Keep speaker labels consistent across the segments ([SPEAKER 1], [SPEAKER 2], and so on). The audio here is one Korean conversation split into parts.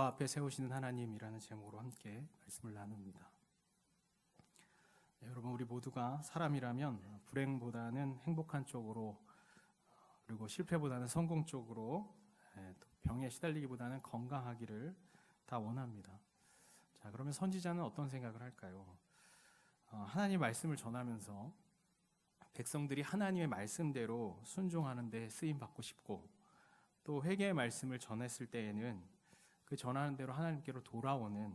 [SPEAKER 1] 여호와 앞에 세우시는 하나님이라는 제목으로 함께 말씀을 나눕니다. 여러분, 우리 모두가 사람이라면 불행보다는 행복한 쪽으로, 그리고 실패보다는 성공 쪽으로, 또 병에 시달리기보다는 건강하기를 다 원합니다. 자, 그러면 선지자는 어떤 생각을 할까요? 하나님 말씀을 전하면서 백성들이 하나님의 말씀대로 순종하는 데 쓰임 받고 싶고, 또 회개의 말씀을 전했을 때에는 그 전하는 대로 하나님께로 돌아오는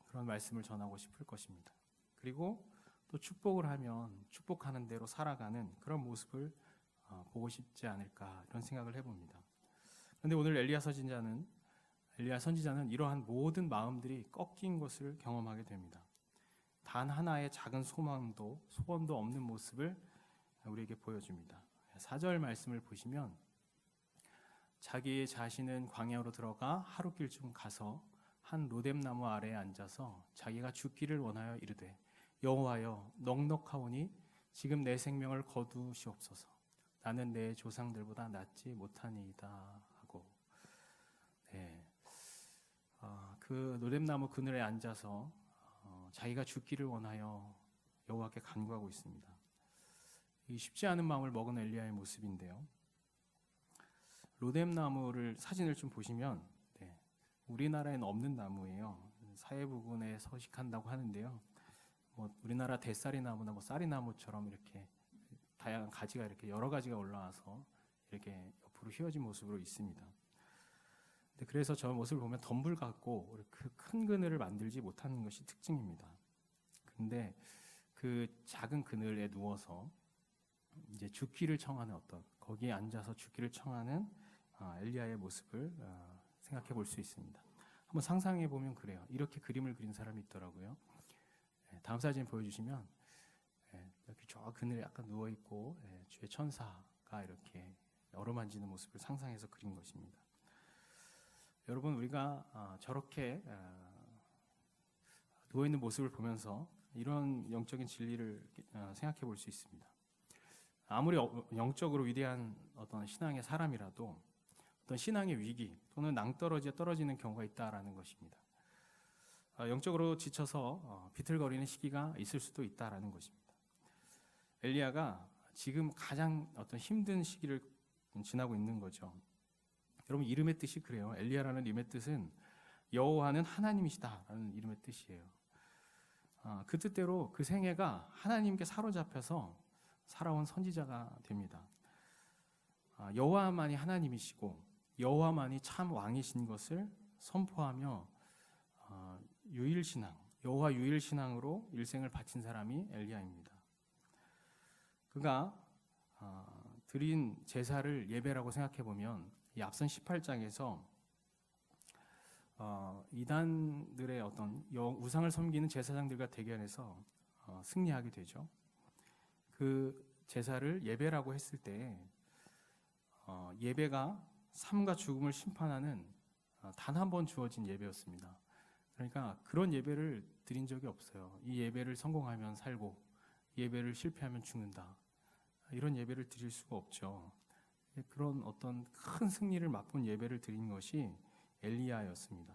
[SPEAKER 1] 그런 말씀을 전하고 싶을 것입니다. 그리고 또 축복을 하면 축복하는 대로 살아가는 그런 모습을 보고 싶지 않을까, 이런 생각을 해봅니다. 그런데 오늘 엘리야 선지자는 이러한 모든 마음들이 꺾인 것을 경험하게 됩니다. 단 하나의 작은 소원도 없는 모습을 우리에게 보여줍니다. 4절 말씀을 보시면, 자기 자신은 광야로 들어가 하룻길쯤 가서 한 로뎀나무 아래에 앉아서 자기가 죽기를 원하여 이르되, 여호와여, 넉넉하오니 지금 내 생명을 거두시옵소서. 나는 내 조상들보다 낫지 못하니이다 하고, 그 로뎀나무 그늘에 앉아서 자기가 죽기를 원하여 여호와께 간구하고 있습니다. 이 쉽지 않은 마음을 먹은 엘리야의 모습인데요. 로뎀나무를 사진을 좀 보시면, 우리나라에는 없는 나무예요. 사해 부근에 서식한다고 하는데요. 우리나라 대싸리 나무나 쌀이 나무처럼 이렇게 다양한 가지가 이렇게 여러 가지가 올라와서 이렇게 옆으로 휘어진 모습으로 있습니다. 그래서 저 모습을 보면 덤불 같고 그 큰 그늘을 만들지 못하는 것이 특징입니다. 근데 그 작은 그늘에 누워서 이제 죽기를 청하는 거기에 앉아서 죽기를 청하는 엘리야의 모습을 생각해 볼 수 있습니다. 한번 상상해 보면 그래요. 이렇게 그림을 그린 사람이 있더라고요. 다음 사진 보여주시면, 이렇게 저 그늘에 약간 누워 있고 주의 천사가 이렇게 어루만지는 모습을 상상해서 그린 것입니다. 여러분, 우리가 저렇게 누워 있는 모습을 보면서 이런 영적인 진리를 생각해 볼 수 있습니다. 아무리 영적으로 위대한 어떤 신앙의 사람이라도 어떤 신앙의 위기 또는 낭떠러지에 떨어지는 경우가 있다라는 것입니다. 영적으로 지쳐서 비틀거리는 시기가 있을 수도 있다라는 것입니다. 엘리야가 지금 가장 어떤 힘든 시기를 지나고 있는 거죠. 여러분, 이름의 뜻이 그래요. 엘리야라는 이름의 뜻은 여호와는 하나님이시다라는 이름의 뜻이에요. 그 뜻대로 그 생애가 하나님께 사로잡혀서 살아온 선지자가 됩니다. 여호와만이 하나님이시고 여호와만이 참 왕이신 것을 선포하며 여호와 유일신앙으로 일생을 바친 사람이 엘리야입니다. 그가 드린 제사를 예배라고 생각해 보면, 이 앞선 18장에서 이단들의 어떤 우상을 섬기는 제사장들과 대결해서 승리하게 되죠. 그 제사를 예배라고 했을 때 예배가 삶과 죽음을 심판하는 단 한 번 주어진 예배였습니다. 그러니까 그런 예배를 드린 적이 없어요. 이 예배를 성공하면 살고 예배를 실패하면 죽는다, 이런 예배를 드릴 수가 없죠. 그런 어떤 큰 승리를 맛본 예배를 드린 것이 엘리야였습니다.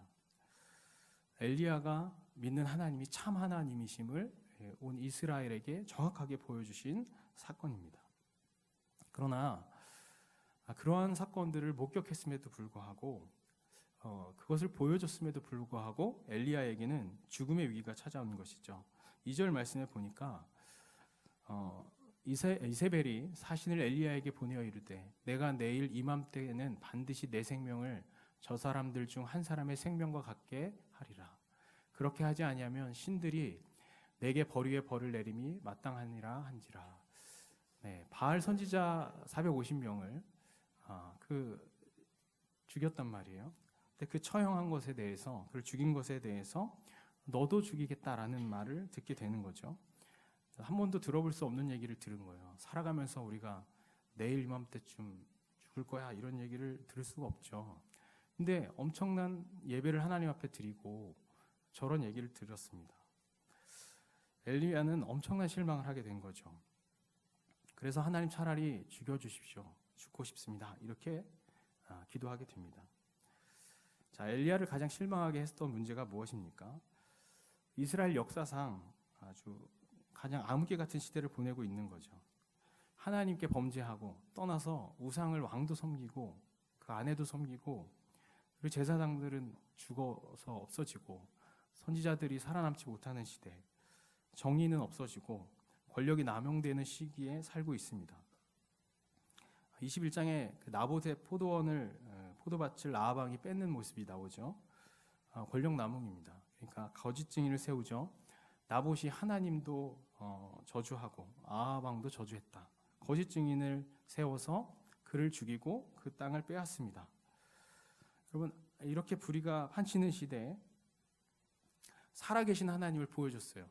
[SPEAKER 1] 엘리야가 믿는 하나님이 참 하나님이심을 온 이스라엘에게 정확하게 보여주신 사건입니다. 그러나 그러한 사건들을 목격했음에도 불구하고, 그것을 보여줬음에도 불구하고 엘리야에게는 죽음의 위기가 찾아오는 것이죠. 2절 말씀에 보니까 이세벨이 사신을 엘리야에게 보내어 이르되, 내가 내일 이맘때에는 반드시 내 생명을 저 사람들 중 한 사람의 생명과 같게 하리라. 그렇게 하지 아니하면 신들이 내게 벌 위에 벌을 내림이 마땅하니라 한지라. 바알 선지자 450명을 죽였단 말이에요. 근데 그 처형한 것에 대해서, 그를 죽인 것에 대해서 너도 죽이겠다라는 말을 듣게 되는 거죠. 한 번도 들어볼 수 없는 얘기를 들은 거예요. 살아가면서 우리가 내일 이맘때쯤 죽을 거야, 이런 얘기를 들을 수가 없죠. 근데 엄청난 예배를 하나님 앞에 드리고 저런 얘기를 들었습니다. 엘리야는 엄청난 실망을 하게 된 거죠. 그래서 하나님, 차라리 죽여주십시오. 죽고 싶습니다. 이렇게 기도하게 됩니다. 자, 엘리야를 가장 실망하게 했던 문제가 무엇입니까? 이스라엘 역사상 아주 가장 암흑기 같은 시대를 보내고 있는 거죠. 하나님께 범죄하고 떠나서 우상을 왕도 섬기고 그 아내도 섬기고, 그리고 제사장들은 죽어서 없어지고 선지자들이 살아남지 못하는 시대, 정의는 없어지고 권력이 남용되는 시기에 살고 있습니다. 21장에 나봇의 포도밭을 라하방이 뺏는 모습이 나오죠. 권력 남용입니다. 그러니까 거짓 증인을 세우죠. 나봇이 하나님도 저주하고 아하방도 저주했다. 거짓 증인을 세워서 그를 죽이고 그 땅을 빼앗습니다. 여러분, 이렇게 불의가 판치는 시대에 살아계신 하나님을 보여줬어요.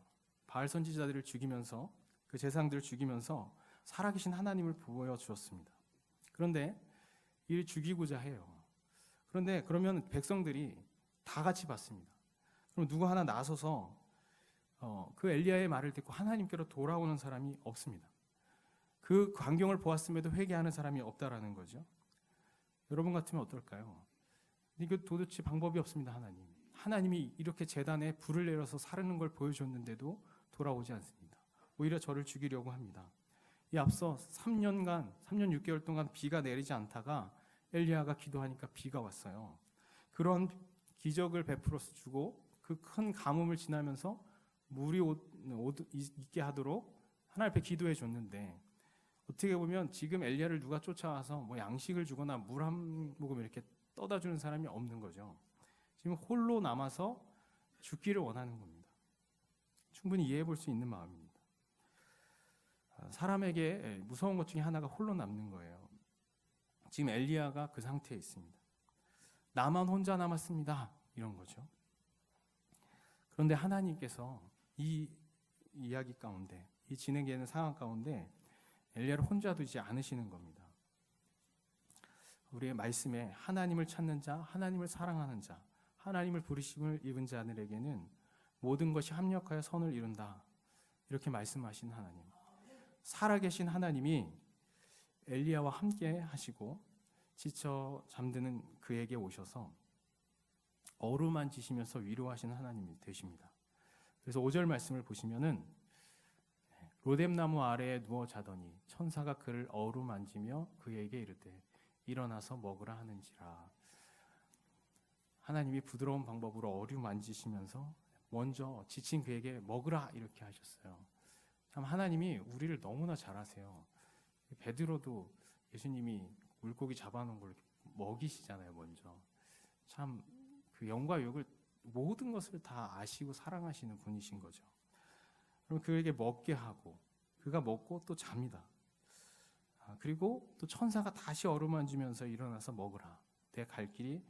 [SPEAKER 1] 바알 선지자들을 죽이면서, 그 제사장들을 죽이면서 살아계신 하나님을 보여주었습니다. 그런데 이를 죽이고자 해요. 그런데 그러면 백성들이 다 같이 봤습니다. 그럼 누구 하나 나서서 그 엘리야의 말을 듣고 하나님께로 돌아오는 사람이 없습니다. 그 광경을 보았음에도 회개하는 사람이 없다라는 거죠. 여러분 같으면 어떨까요? 이거 도대체 방법이 없습니다. 하나님이 이렇게 제단에 불을 내려서 사르는 걸 보여줬는데도 돌아오지 않습니다. 오히려 저를 죽이려고 합니다. 이 앞서 3년 6개월 동안 비가 내리지 않다가 엘리야가 기도하니까 비가 왔어요. 그런 기적을 베풀어 주고 그 큰 가뭄을 지나면서 물이 있게 하도록 하나님 앞에 기도해 줬는데, 어떻게 보면 지금 엘리야를 누가 쫓아와서 뭐 양식을 주거나 물 한 모금 이렇게 떠다 주는 사람이 없는 거죠. 지금 홀로 남아서 죽기를 원하는 겁니다. 충분히 이해해 볼 수 있는 마음입니다. 사람에게 무서운 것 중에 하나가 홀로 남는 거예요. 지금 엘리야가 그 상태에 있습니다. 나만 혼자 남았습니다. 이런 거죠. 그런데 하나님께서 이 이야기 가운데, 이 진행되는 상황 가운데 엘리야를 혼자 두지 않으시는 겁니다. 우리의 말씀에 하나님을 찾는 자, 하나님을 사랑하는 자, 하나님을 부르심을 입은 자들에게는 모든 것이 합력하여 선을 이룬다. 이렇게 말씀하신 하나님. 살아계신 하나님이 엘리야와 함께 하시고 지쳐 잠드는 그에게 오셔서 어루만지시면서 위로하시는 하나님이 되십니다. 그래서 5절 말씀을 보시면은 로뎀나무 아래에 누워 자더니 천사가 그를 어루만지며 그에게 이르되 일어나서 먹으라 하는지라. 하나님이 부드러운 방법으로 어루만지시면서 먼저 지친 그에게 먹으라 이렇게 하셨어요. 참 하나님이 우리를 너무나 잘 아세요. 베드로도 예수님이 물고기 잡아놓은 걸 먹이시잖아요. 먼저 참 그 영과 육을 모든 것을 다 아시고 사랑하시는 분이신 거죠. 그럼 그에게 먹게 하고 그가 먹고 또 잡니다. 그리고 또 천사가 다시 어루만지면서 일어나서 먹으라. 내 갈 길이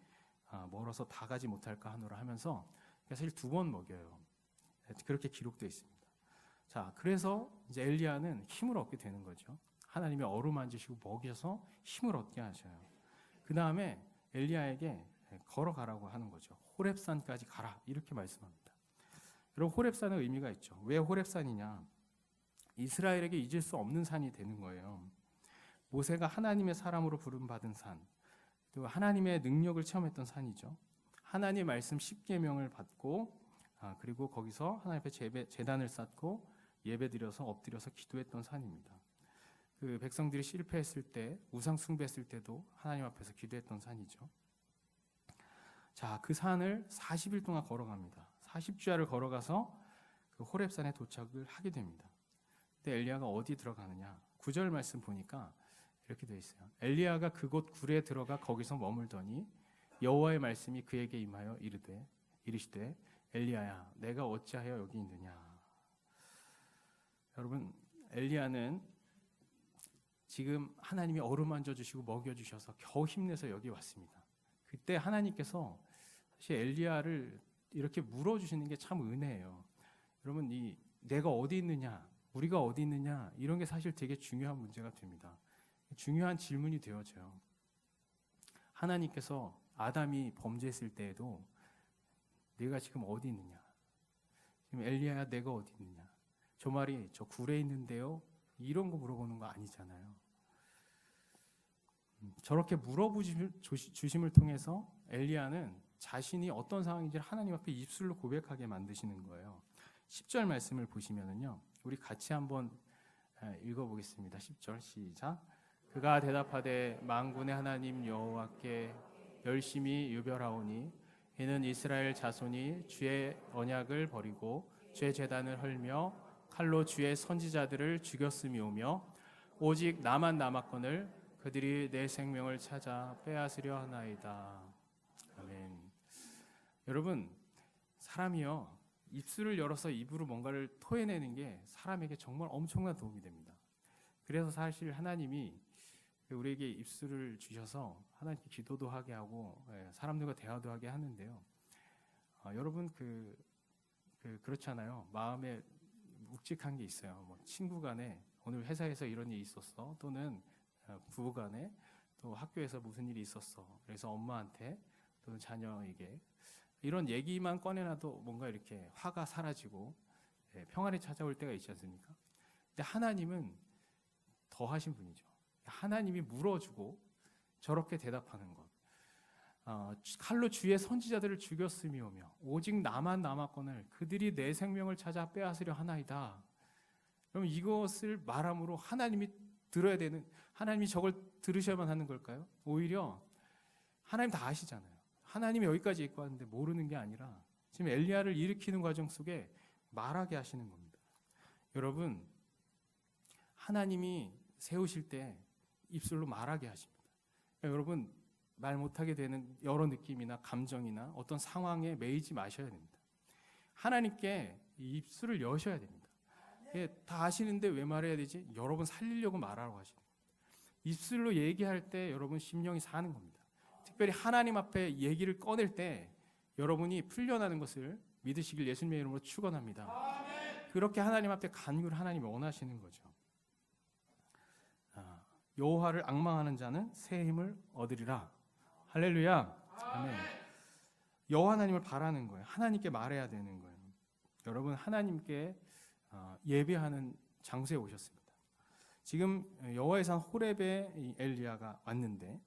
[SPEAKER 1] 멀어서 다 가지 못할까 하노라 하면서 사실 2번 먹여요. 그렇게 기록되어 있습니다. 자, 그래서 이제 엘리야는 힘을 얻게 되는 거죠. 하나님이 어루만지시고 먹여서 힘을 얻게 하셔요. 그 다음에 엘리야에게 걸어가라고 하는 거죠. 호렙산까지 가라 이렇게 말씀합니다. 여러분, 호렙산은 의미가 있죠. 왜 호렙산이냐? 이스라엘에게 잊을 수 없는 산이 되는 거예요. 모세가 하나님의 사람으로 부름받은 산, 또 하나님의 능력을 체험했던 산이죠. 하나님의 말씀 10계명을 받고 그리고 거기서 하나님 앞에 제단을 쌓고 예배드려서 엎드려서 기도했던 산입니다. 그 백성들이 실패했을 때, 우상 숭배했을 때도 하나님 앞에서 기도했던 산이죠. 자, 그 산을 40일 동안 걸어갑니다. 40주야를 걸어가서 그 호렙산에 도착을 하게 됩니다. 근데 엘리야가 어디 들어가느냐? 9절 말씀 보니까 이렇게 되어 있어요. 엘리야가 그곳 굴에 들어가 거기서 머물더니 여호와의 말씀이 그에게 임하여 이르시되 엘리야야, 내가 어찌하여 여기 있느냐? 여러분, 엘리야는 지금 하나님이 어루만져 주시고 먹여 주셔서 겨우 힘내서 여기 왔습니다. 그때 하나님께서 사실 엘리야를 이렇게 물어주시는 게 참 은혜예요. 여러분, 이 내가 어디 있느냐, 우리가 어디 있느냐, 이런 게 사실 되게 중요한 문제가 됩니다. 중요한 질문이 되어져요. 하나님께서 아담이 범죄했을 때에도 네가 지금 어디 있느냐, 지금 엘리야야 내가 어디 있느냐, 저 말이 저 굴에 있는데요, 이런 거 물어보는 거 아니잖아요. 저렇게 물어주심을 통해서 엘리야는 자신이 어떤 상황인지 하나님 앞에 입술로 고백하게 만드시는 거예요. 10절 말씀을 보시면은요, 우리 같이 한번 읽어보겠습니다. 10절 시작. 그가 대답하되 만군의 하나님 여호와께 열심히 유별하오니 이는 이스라엘 자손이 주의 언약을 버리고 주의 제단을 헐며 칼로 주의 선지자들을 죽였음이오며 오직 나만 남았거늘 그들이 내 생명을 찾아 빼앗으려 하나이다. 아멘. 여러분, 사람이요, 입술을 열어서 입으로 뭔가를 토해내는 게 사람에게 정말 엄청난 도움이 됩니다. 그래서 사실 하나님이 우리에게 입술을 주셔서 하나님께 기도도 하게 하고 사람들과 대화도 하게 하는데요. 여러분 그렇잖아요. 마음에 묵직한 게 있어요. 뭐 친구 간에 오늘 회사에서 이런 일이 있었어, 또는 부부 간에 또 학교에서 무슨 일이 있었어. 그래서 엄마한테 또는 자녀에게 이런 얘기만 꺼내놔도 뭔가 이렇게 화가 사라지고 평안이 찾아올 때가 있지 않습니까? 근데 하나님은 더 하신 분이죠. 하나님이 물어주고 저렇게 대답하는 것. 칼로 주의 선지자들을 죽였음이오며 오직 나만 남았거늘 그들이 내 생명을 찾아 빼앗으려 하나이다. 그럼 이것을 말함으로 하나님이 들어야 되는, 하나님이 저걸 들으셔야만 하는 걸까요? 오히려 하나님 다 아시잖아요. 하나님이 여기까지 있고 하는데 모르는 게 아니라 지금 엘리야를 일으키는 과정 속에 말하게 하시는 겁니다. 여러분, 하나님이 세우실 때 입술로 말하게 하십니다. 그러니까 여러분, 말 못하게 되는 여러 느낌이나 감정이나 어떤 상황에 매이지 마셔야 됩니다. 하나님께 입술을 여셔야 됩니다. 다 아시는데 왜 말해야 되지? 여러분 살리려고 말하라고 하시는 겁니다. 입술로 얘기할 때 여러분 심령이 사는 겁니다. 특별히 하나님 앞에 얘기를 꺼낼 때 여러분이 풀려나는 것을 믿으시길 예수님의 이름으로 축원합니다. 그렇게 하나님 앞에 간구를 하나님이 원하시는 거죠. 여호와를 앙망하는 자는 새 힘을 얻으리라. 할렐루야. 아멘. 여호와 하나님을 바라는 거예요. 하나님께 말해야 되는 거예요. 여러분, 하나님께 예배하는 장소에 오셨습니다. 지금 여호와의 산 호렙에 엘리야가 왔는데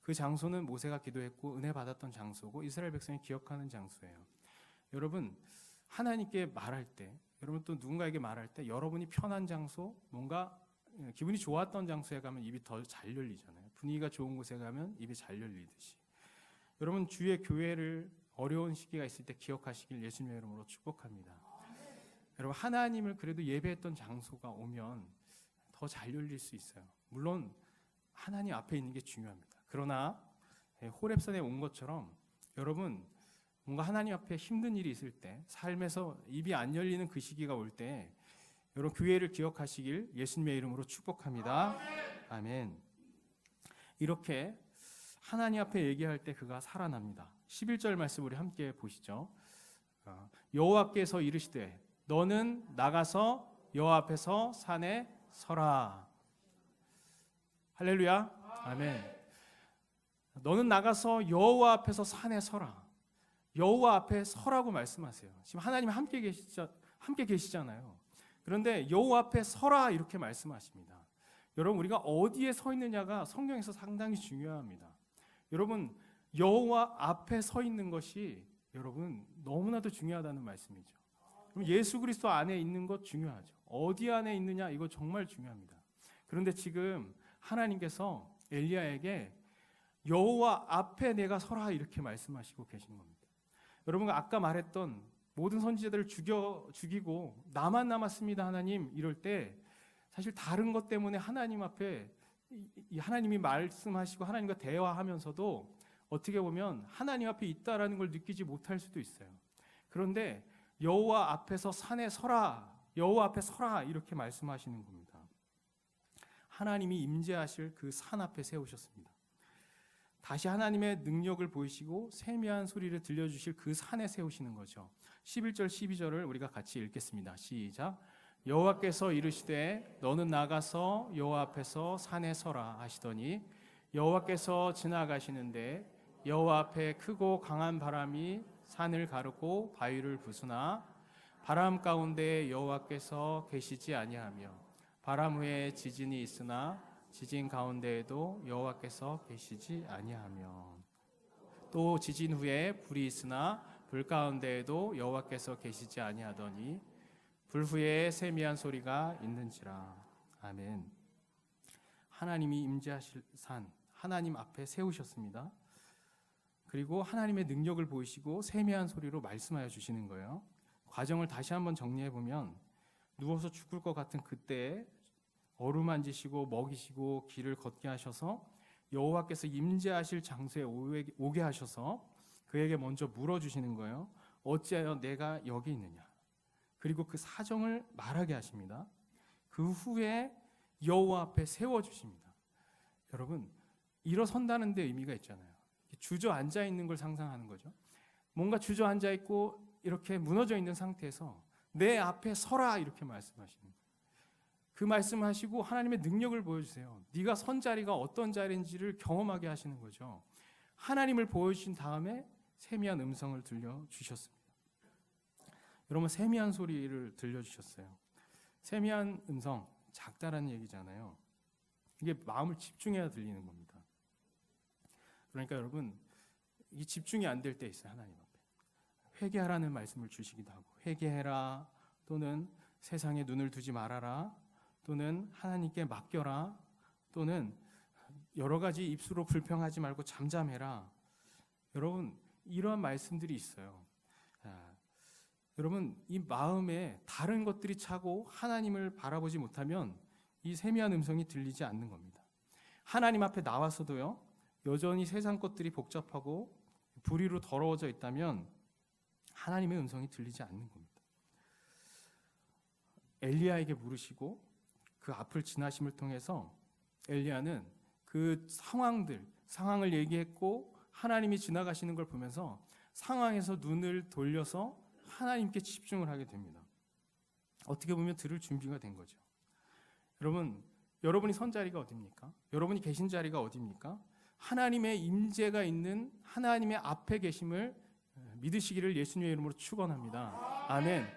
[SPEAKER 1] 그 장소는 모세가 기도했고 은혜 받았던 장소고 이스라엘 백성이 기억하는 장소예요. 여러분, 하나님께 말할 때, 여러분 또 누군가에게 말할 때 여러분이 편한 장소, 뭔가 기분이 좋았던 장소에 가면 입이 더 잘 열리잖아요. 분위기가 좋은 곳에 가면 입이 잘 열리듯이. 여러분, 주의 교회를 어려운 시기가 있을 때 기억하시길 예수님의 이름으로 축복합니다. 여러분, 하나님을 그래도 예배했던 장소가 오면 더 잘 열릴 수 있어요. 물론 하나님 앞에 있는 게 중요합니다. 그러나 호렙산에 온 것처럼 여러분, 뭔가 하나님 앞에 힘든 일이 있을 때, 삶에서 입이 안 열리는 그 시기가 올 때 여러분 교회를 기억하시길 예수님의 이름으로 축복합니다. 아멘. 이렇게 하나님 앞에 얘기할 때 그가 살아납니다. 11절 말씀 우리 함께 보시죠. 여호와께서 이르시되 너는 나가서 여호와 앞에서 산에 서라. 할렐루야. 아멘. 너는 나가서 여호와 앞에서 산에 서라. 여호와 앞에 서라고 말씀하세요. 지금 하나님 함께 계시잖아요. 그런데 여호와 앞에 서라 이렇게 말씀하십니다. 여러분, 우리가 어디에 서 있느냐가 성경에서 상당히 중요합니다. 여러분, 여호와 앞에 서 있는 것이 여러분 너무나도 중요하다는 말씀이죠. 그럼 예수 그리스도 안에 있는 것 중요하죠. 어디 안에 있느냐, 이거 정말 중요합니다. 그런데 지금 하나님께서 엘리야에게 여호와 앞에 내가 서라 이렇게 말씀하시고 계신 겁니다. 여러분, 아까 말했던 모든 선지자들을 죽이고 나만 남았습니다 하나님, 이럴 때 사실 다른 것 때문에 하나님 앞에 하나님이 말씀하시고 하나님과 대화하면서도 어떻게 보면 하나님 앞에 있다라는 걸 느끼지 못할 수도 있어요. 그런데 여호와 앞에서 산에 서라, 여호와 앞에 서라 이렇게 말씀하시는 겁니다. 하나님이 임재하실 그 산 앞에 세우셨습니다. 다시 하나님의 능력을 보이시고 세미한 소리를 들려주실 그 산에 세우시는 거죠. 11절 12절을 우리가 같이 읽겠습니다. 시작. 여호와께서 이르시되 너는 나가서 여호와 앞에서 산에 서라 하시더니 여호와께서 지나가시는데 여호와 앞에 크고 강한 바람이 산을 가르고 바위를 부수나 바람 가운데 여호와께서 계시지 아니하며 바람 후에 지진이 있으나 지진 가운데에도 여호와께서 계시지 아니하며. 또 지진 후에 불이 있으나 불 가운데에도 여호와께서 계시지 아니하더니 불 후에 세미한 소리가 있는지라. 아멘. 하나님이 임재하실 산 하나님 앞에 세우셨습니다. 그리고 하나님의 능력을 보이시고 세미한 소리로 말씀하여 주시는 거예요. 과정을 다시 한번 정리해 보면 누워서 죽을 것 같은 그때에 어루만지시고 먹이시고 길을 걷게 하셔서 여호와께서 임재하실 장소에 오게 하셔서 그에게 먼저 물어주시는 거예요. 어찌하여 내가 여기 있느냐. 그리고 그 사정을 말하게 하십니다. 그 후에 여호와 앞에 세워주십니다. 여러분, 일어선다는 데 의미가 있잖아요. 주저앉아 있는 걸 상상하는 거죠. 뭔가 주저앉아 있고 이렇게 무너져 있는 상태에서 내 앞에 서라 이렇게 말씀하시는 거예요. 그 말씀하시고 하나님의 능력을 보여주세요. 네가 선 자리가 어떤 자리인지를 경험하게 하시는 거죠. 하나님을 보여주신 다음에 세미한 음성을 들려주셨습니다. 여러분, 세미한 소리를 들려주셨어요. 세미한 음성, 작다라는 얘기잖아요. 이게 마음을 집중해야 들리는 겁니다. 그러니까 여러분, 이 집중이 안 될 때 있어요. 하나님 앞에 회개하라는 말씀을 주시기도 하고, 회개해라, 또는 세상에 눈을 두지 말아라, 또는 하나님께 맡겨라, 또는 여러 가지 입술로 불평하지 말고 잠잠해라. 여러분, 이러한 말씀들이 있어요. 여러분, 이 마음에 다른 것들이 차고 하나님을 바라보지 못하면 이 세미한 음성이 들리지 않는 겁니다. 하나님 앞에 나와서도요, 여전히 세상 것들이 복잡하고 불의로 더러워져 있다면 하나님의 음성이 들리지 않는 겁니다. 엘리야에게 물으시고 그 앞을 지나심을 통해서 엘리야는 그 상황을 얘기했고 하나님이 지나가시는 걸 보면서 상황에서 눈을 돌려서 하나님께 집중을 하게 됩니다. 어떻게 보면 들을 준비가 된 거죠. 여러분, 여러분이 선 자리가 어디입니까? 여러분이 계신 자리가 어디입니까? 하나님의 임재가 있는 하나님의 앞에 계심을 믿으시기를 예수님의 이름으로 축원합니다. 아멘.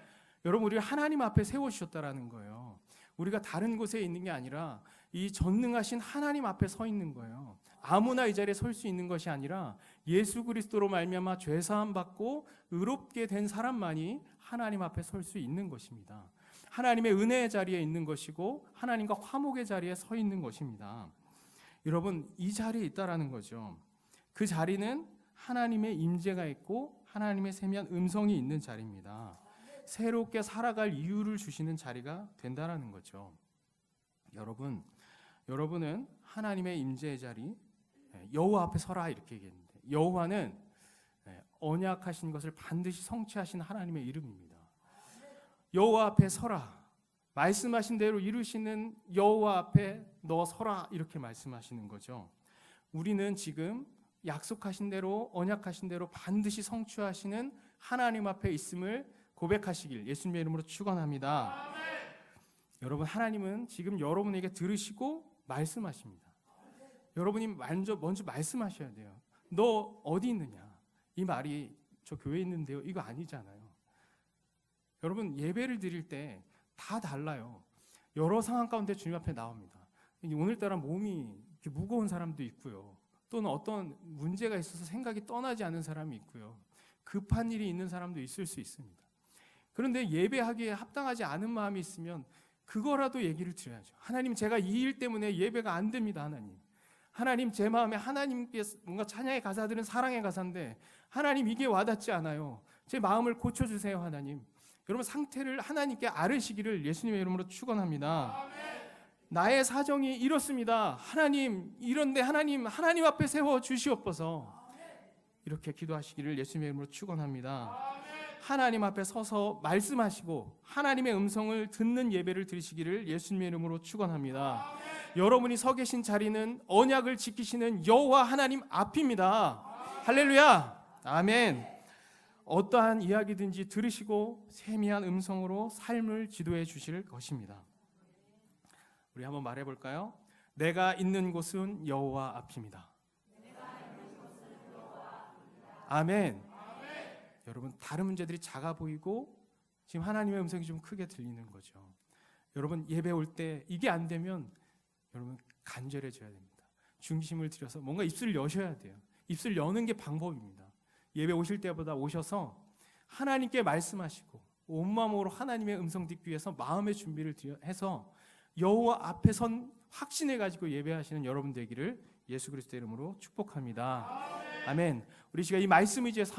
[SPEAKER 1] 여러분, 우리를 하나님 앞에 세워주셨다라는 거예요. 우리가 다른 곳에 있는 게 아니라 이 전능하신 하나님 앞에 서 있는 거예요. 아무나 이 자리에 설 수 있는 것이 아니라 예수 그리스도로 말미암아 죄 사함 받고 의롭게 된 사람만이 하나님 앞에 설 수 있는 것입니다. 하나님의 은혜의 자리에 있는 것이고 하나님과 화목의 자리에 서 있는 것입니다. 여러분, 이 자리에 있다라는 거죠. 그 자리는 하나님의 임재가 있고 하나님의 세미한 음성이 있는 자리입니다. 새롭게 살아갈 이유를 주시는 자리가 된다라는 거죠. 여러분은 하나님의 임재의 자리, 여호와 앞에 서라 이렇게 얘기했는데, 여호와는 언약하신 것을 반드시 성취하신 하나님의 이름입니다. 여호와 앞에 서라, 말씀하신 대로 이루시는 여호와 앞에 너 서라 이렇게 말씀하시는 거죠. 우리는 지금 약속하신 대로 언약하신 대로 반드시 성취하시는 하나님 앞에 있음을 고백하시길 예수님의 이름으로 축원합니다. 여러분, 하나님은 지금 여러분에게 들으시고 말씀하십니다. 여러분이 먼저 말씀하셔야 돼요. 너 어디 있느냐? 이 말이 저 교회에 있는데요, 이거 아니잖아요. 여러분, 예배를 드릴 때 다 달라요. 여러 상황 가운데 주님 앞에 나옵니다. 오늘따라 몸이 무거운 사람도 있고요, 또는 어떤 문제가 있어서 생각이 떠나지 않은 사람이 있고요, 급한 일이 있는 사람도 있을 수 있습니다. 그런데 예배하기에 합당하지 않은 마음이 있으면 그거라도 얘기를 드려야죠. 하나님, 제가 이 일 때문에 예배가 안 됩니다. 하나님, 제 마음에 하나님께 뭔가 찬양의 가사들은 사랑의 가사인데 하나님, 이게 와닿지 않아요. 제 마음을 고쳐주세요. 하나님, 여러분, 상태를 하나님께 아뢰시기를 예수님의 이름으로 축원합니다. 나의 사정이 이렇습니다. 하나님, 이런데 하나님 앞에 세워 주시옵소서. 이렇게 기도하시기를 예수님의 이름으로 축원합니다. 하나님 앞에 서서 말씀하시고 하나님의 음성을 듣는 예배를 드리시기를 예수님의 이름으로 축원합니다. 여러분이 서 계신 자리는 언약을 지키시는 여호와 하나님 앞입니다. 할렐루야. 아멘. 어떠한 이야기든지 들으시고 세미한 음성으로 삶을 지도해 주실 것입니다. 우리 한번 말해 볼까요? 내가 있는 곳은 여호와 앞입니다. 아멘. 여러분, 다른 문제들이 작아 보이고 지금 하나님의 음성이 좀 크게 들리는 거죠. 여러분, 예배 올 때 이게 안 되면 여러분 간절해져야 됩니다. 중심을 들여서 뭔가 입술을 여셔야 돼요. 입술 여는 게 방법입니다. 예배 오실 때보다 오셔서 하나님께 말씀하시고 온 마음으로 하나님의 음성 듣기 위해서 마음의 준비를 해서 여호와 앞에 선 확신해 가지고 예배하시는 여러분 되기를 예수 그리스도의 이름으로 축복합니다. 아멘. 우리 시간 이 말씀 위주에서